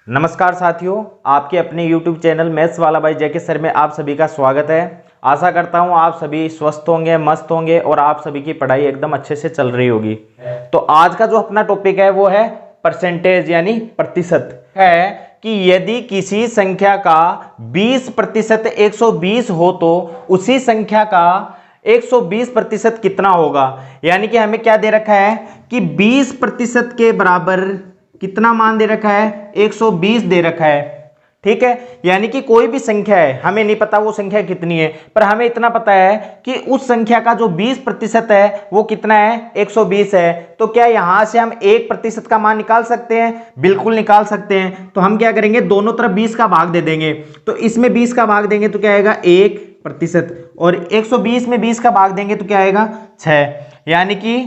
नमस्कार साथियों, आपके अपने YouTube चैनल मैथ्स वाला भाई जेके सर में आप सभी का स्वागत है। आशा करता हूं आप सभी स्वस्थ होंगे, मस्त होंगे और आप सभी की पढ़ाई एकदम अच्छे से चल रही होगी। तो आज का जो अपना टॉपिक है वो है परसेंटेज यानी प्रतिशत है कि यदि किसी संख्या का 20% 120 हो तो उसी संख्या का 120% कितना होगा। यानी कि हमें क्या दे रखा है कि 20% के बराबर कितना मान दे रखा है, 120 दे रखा है। ठीक है, यानी कि कोई भी संख्या है, हमें नहीं पता वो संख्या कितनी है, पर हमें इतना पता है कि उस संख्या का जो 20% है वो कितना है, 120 है। तो क्या यहां से हम 1% का मान निकाल सकते हैं? बिल्कुल निकाल सकते हैं। तो हम क्या करेंगे, दोनों तरफ 20 का भाग दे देंगे। तो इसमें 20 का भाग देंगे तो क्या आएगा, 1%, और 120 में 20 का भाग देंगे तो क्या आएगा, 6। यानी कि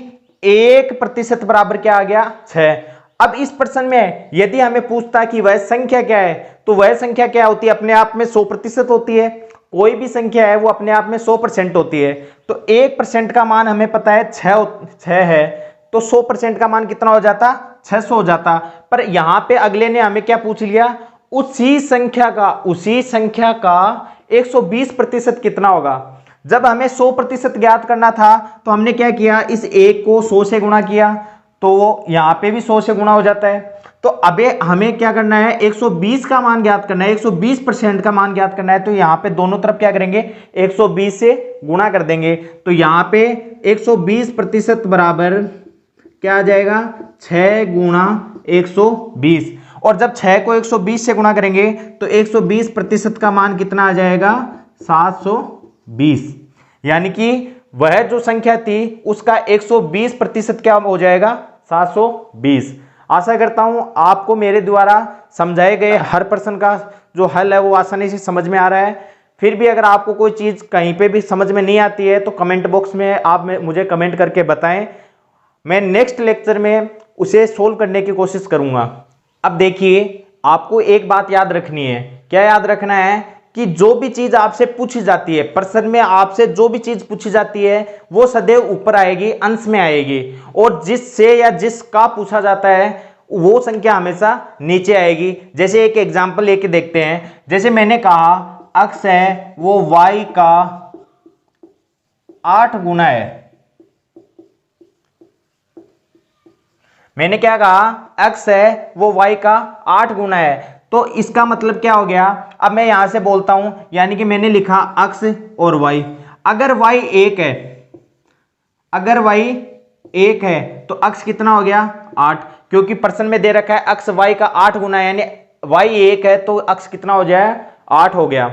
1% बराबर क्या आ गया, 6। अब इस प्रश्न में यदि हमें पूछता कि वह संख्या क्या है, तो वह संख्या क्या होती है, अपने आप में 100% होती है। कोई भी संख्या है वो अपने आप में 100% होती है। तो 1% का मान हमें पता है 6 है, तो 100% का मान कितना हो जाता, 600 हो जाता। पर यहां पे अगले ने हमें क्या पूछ लिया, उसी संख्या का 120% कितना होगा। जब हमें 100% ज्ञात करना था तो हमने क्या किया, इस 1 को 100 से गुणा किया, तो यहां पे भी 100 से गुणा हो जाता है। तो अबे हमें क्या करना है, 120 का मान ज्ञात करना है, 120% का मान ज्ञात करना है। तो यहां पे दोनों तरफ क्या करेंगे, 120 से गुणा कर देंगे। तो यहां पे 120% बराबर क्या आ जाएगा, 6 गुणा 120। और जब 6 को 120 से गुणा करेंगे तो 120% का मान कितना आ जाएगा, 720। यानी कि वह जो संख्या थी उसका 120% क्या हो जाएगा, 720। आशा करता हूं आपको मेरे द्वारा समझाए गए हर प्रश्न का जो हल है वो आसानी से समझ में आ रहा है। फिर भी अगर आपको कोई चीज कहीं पे भी समझ में नहीं आती है तो कमेंट बॉक्स में आप मुझे कमेंट करके बताएं। मैं नेक्स्ट लेक्चर में उसे सोल्व करने की कोशिश करूंगा। अब देखिए, आपको एक बात याद रखनी है। क्या याद रखना है कि जो भी चीज आपसे पूछी जाती है, प्रश्न में आपसे जो भी चीज पूछी जाती है वो सदैव ऊपर आएगी, अंश में आएगी, और जिससे या जिसका पूछा जाता है वो संख्या हमेशा नीचे आएगी। जैसे एक एग्जांपल लेके देखते हैं। जैसे मैंने कहा अक्स है वो y का 8 गुना है। मैंने क्या कहा, x है वो y का 8 गुना है। तो इसका मतलब क्या हो गया, अब मैं यहां से बोलता हूं, यानी कि मैंने लिखा x और y। अगर y 1 है, तो x कितना हो गया, 8। क्योंकि प्रश्न में दे रखा है x y का 8 गुना है, यानी y 1 है तो x कितना हो जाए, 8 हो गया।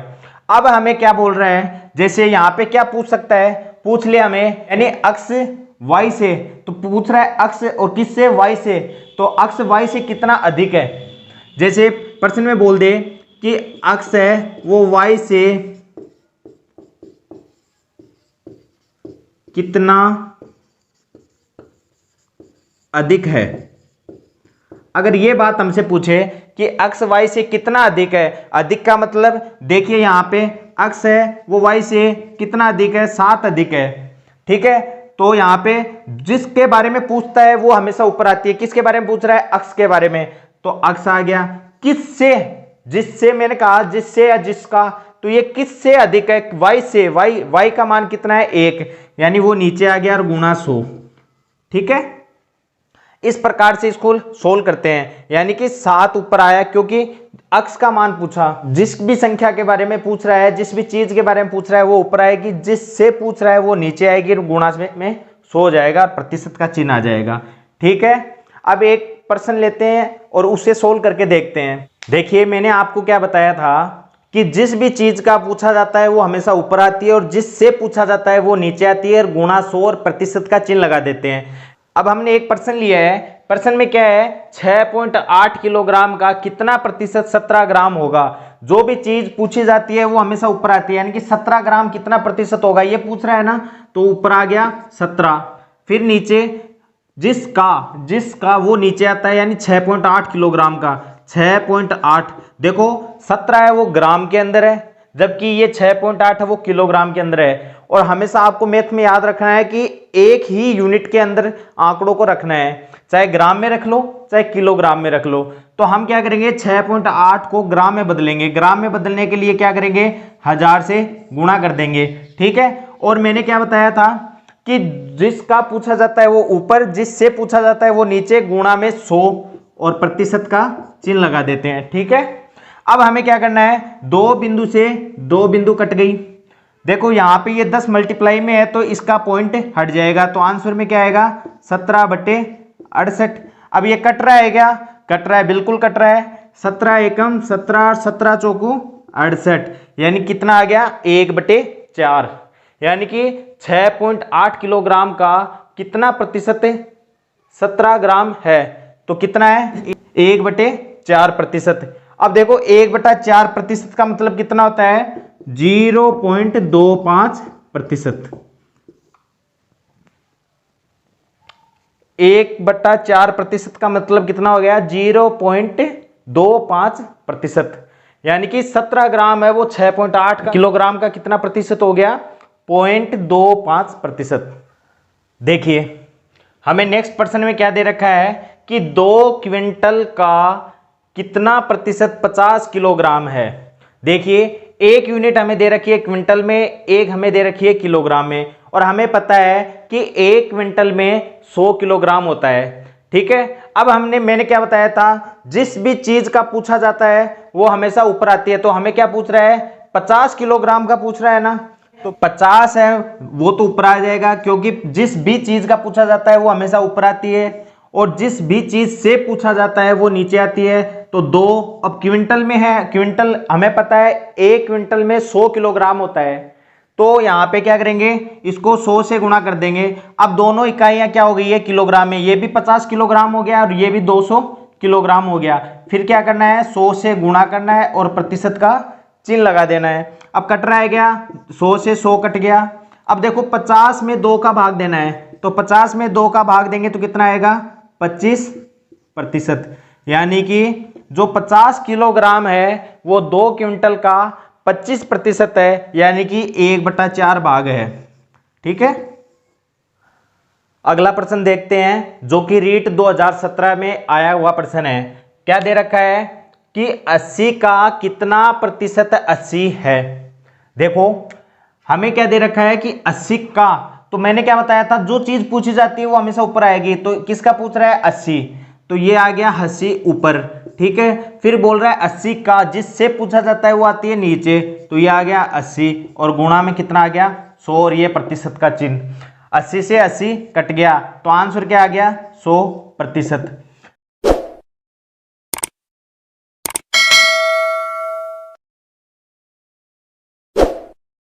अब हमें क्या बोल रहा है, जैसे यहां पे क्या पूछ सकता है, पूछ लिया हमें, यानी x y से, तो पूछ रहा है x और किससे, y से, तो x y से कितना अधिक है। जैसे प्रश्न में बोल दे कि x है वो y से कितना अधिक है। अगर ये बात हमसे पूछे कि x y से कितना अधिक है, अधिक का मतलब देखिए यहां पे x है वो y से कितना अधिक है, 7 अधिक है। ठीक है, तो यहां पे जिसके बारे में पूछता है वो हमेशा ऊपर आती है। किसके बारे में पूछ रहा है, x के बारे में, तो x आ गया। किससे, जिससे, मैंने कहा जिससे या जिसका, तो ये किससे अधिक है, y से। y का मान कितना है, 1, यानी वो नीचे आ गया और गुणा 100। ठीक है, इस प्रकार से इसको सोल्व करते हैं। यानी कि 7 ऊपर आया क्योंकि x का मान पूछा। जिस भी संख्या के बारे में पूछ रहा है, जिस भी चीज के बारे में पूछ रहा है वो ऊपर आएगी, जिससे पूछ रहा है वो नीचे आएगी और गुणा में 100 हो जाएगा, प्रतिशत का चिन्ह आ जाएगा। ठीक है, अब एक प्रश्न लेते हैं और उसे सोल्व करके देखते हैं। देखिए, मैंने आपको क्या बताया था कि जिस भी चीज का पूछा जाता है वो हमेशा ऊपर आती है और जिससे पूछा जाता है वो नीचे आती है, और गुणा 100 और प्रतिशत का चिन्ह लगा देते हैं। अब हमने एक प्रश्न लिया है। प्रश्न में क्या है, 6.8 किलोग्राम का कितना प्रतिशत 17 ग्राम होगा। जो भी चीज पूछी जाती है वो हमेशा ऊपर आती है, यानी कि 17 ग्राम कितना प्रतिशत होगा ये पूछ रहा है ना, तो ऊपर आ गया 17। फिर नीचे जिसका वो नीचे आता है, यानी 6.8 किलोग्राम का 6.8। देखो 17 है वो ग्राम के अंदर है, जबकि ये 6.8 है वो किलोग्राम के अंदर है। और हमेशा आपको मैथ में याद रखना है कि एक ही यूनिट के अंदर आंकड़ों को रखना है, चाहे ग्राम में रख लो चाहे किलोग्राम में रख लो। तो हम क्या करेंगे, 6.8 को ग्राम में बदलेंगे। ग्राम में बदलने के लिए क्या करेंगे, 1000 से गुणा कर देंगे, ठीक है। और मैंने क्या बताया था कि जिसका पूछा जाता है वो ऊपर, जिससे पूछा जाता है वो नीचे, गुणा में 100 और प्रतिशत का चिन्ह लगा देते हैं, ठीक है। अब हमें क्या करना है, दो बिंदु से दो बिंदु कट गई। देखो यहां पे ये 10 मल्टीप्लाई में है तो इसका पॉइंट हट जाएगा, तो आंसर में क्या आएगा, 17/68। अब ये कट रहा है क्या, कट रहा है, बिल्कुल कट रहा है। 17 एकम 17 और 17 चौकू 68, यानी कितना आ गया, 1/4। यानी कि 6.8 किलोग्राम का कितना प्रतिशत है, 17 ग्राम है, तो कितना है, 1/4%। अब देखो 1/4% का मतलब कितना होता है, 0.25%। 1/4% का मतलब कितना हो गया, 0.25%। यानी कि 17 ग्राम है वो 6.8 किलोग्राम का कितना प्रतिशत हो गया, 0.25%। देखिए हमें नेक्स्ट प्रश्न में क्या दे रखा है कि 2 क्विंटल का कितना प्रतिशत 50 किलोग्राम है। देखिए एक यूनिट हमें दे रखी है क्विंटल में, एक हमें दे रखी है किलोग्राम में, और हमें पता है कि एक क्विंटल में 100 किलोग्राम होता है, ठीक है। अब मैंने क्या बताया था, जिस भी चीज का पूछा जाता है वो हमेशा ऊपर आती है। तो हमें क्या पूछ रहा है, 50 किलोग्राम का पूछ रहा है ना, तो 50 है वो तो ऊपर आ जाएगा, क्योंकि जिस भी चीज का पूछा जाता है वो हमेशा ऊपर आती है, और जिस भी चीज से पूछा जाता है वो नीचे आती है। तो 2, अब क्विंटल में है, क्विंटल हमें पता है एक क्विंटल में 100 किलोग्राम होता है, तो यहां पे क्या करेंगे, इसको 100 से गुणा कर देंगे। अब दोनों इकाइयां क्या हो गई है, किलोग्राम में, ये भी 50 किलोग्राम हो गया और ये भी 200 किलोग्राम हो गया। फिर क्या करना है, 100 से गुणा करना है और प्रतिशत का चिन्ह लगा देना है। अब कट रहा है क्या, 100 से 100 कट गया। अब देखो 50 में 2 का भाग देना है, तो 50 में 2 का भाग देंगे तो कितना आएगा, 25%। यानी कि जो 50 किलोग्राम है वो 2 क्विंटल का 25% है, यानी कि 1/4 भाग है, ठीक है। अगला प्रश्न देखते हैं जो कि रीट 2017 में आया हुआ प्रश्न है। क्या दे रखा है कि 80 का कितना प्रतिशत 80 है। देखो हमें क्या दे रखा है कि 80 का, तो मैंने क्या बताया था, जो चीज पूछी जाती है वो हमेशा ऊपर आएगी। तो किसका पूछ रहा है, 80, तो ये आ गया 80 ऊपर, ठीक है। फिर बोल रहा है 80 का, जिससे पूछा जाता है वो आती है नीचे, तो ये आ गया 80 और गुणा में कितना आ गया, 100 और ये प्रतिशत का चिन्ह। 80 से 80 कट गया, तो आंसर क्या आ गया, 100%।